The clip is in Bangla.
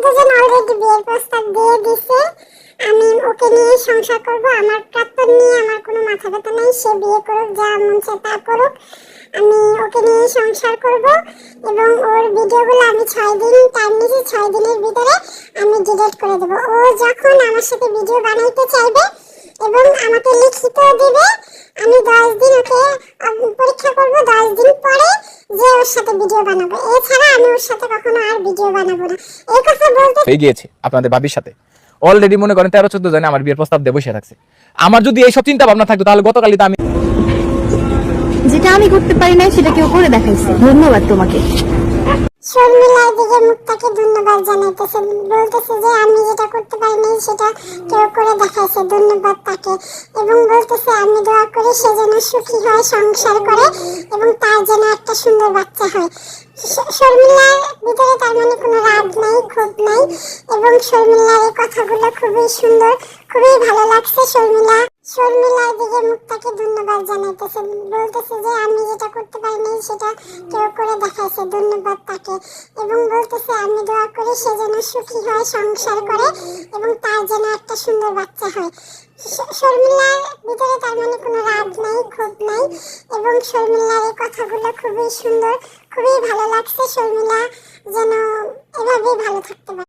দুজন অলরেডি বিয়ের প্রস্তাব দিয়ে দিছে। আমি ওকে নিয়ে সংসার করব, আমার প্রাক্তন নিয়ে আমার কোনো মাথা ব্যথা নাই। সে বিয়ে করুক, যা মন চায় তা করুক, আমি ওকে নিয়ে সংসার করব। এবং ওর ভিডিওগুলো আমি 6 দিন টাইম নিয়েছি, 6 দিনের ভিতরে আমি ডিলিট করে দেব। ও যখন আমার সাথে ভিডিও বানাইতে চাইবে এবং আমাকে লিখিত দিবে, আমি 10 দিন ওকে পরীক্ষা করব, 10 দিন পরে যে ওর সাথে ভিডিও বানাবো। এছাড়া আমি ওর সাথে কখনো আর ভিডিও বানাবো না। এই কথা বলতে হয়ে গিয়েছে আপনাদের ভাবির সাথে অলরেডি মনে করেন 13-14 জনে আমার বিয়ের প্রস্তাব দিয়ে বসে থাকছে। আমার যদি এইসব চিন্তা ভাবনা থাকতো তাহলে গতকালই তো আমি যেটা আমি করতে পারি না সেটা কেউ করে দেখাইছে। ধন্যবাদ তোমাকে। শর্মিলা দিকে মুক্তাকে ধন্যবাদ জানাইতেছে, বলতেছে যে আমি যেটা করতে পারি নাই সেটা কেউ করে দেখাইছে, ধন্যবাদ তাকে। এবং বলতেছে আমি দোয়া করি সে যেন সুখী হয়, সংসার করে এবং তার যেন একটা সুন্দর বাচ্চা হয়। শর্মিলার ভিতরে তার মানে কোনো রাগ নাই, ক্ষোভ নাই। এবং শর্মিলার এই কথাগুলো খুবই সুন্দর, খুবই ভালো লাগছে। শর্মিলার দিকে মুক্তাকে ধন্যবাদ জানাইতেছে, বলতেছে যে আমি যেটা করতে পারি নাই সেটা কেউ করে দেখাইছে, ধন্যবাদ তাকে। এবং বলতেছে আমি দোয়া করি সে যেন সুখী হয়, সংসার করে এবং তার যেন একটা সুন্দর বাচ্চা হয়। শর্মিলার ভিতরে তার মানে কোনো রাগ নাই, ক্ষোভ নাই। এবং শর্মিলার এই কথাগুলো খুবই সুন্দর, খুবই ভালো লাগছে। শর্মিলা যেন এভাবেই ভালো থাকতে পারে।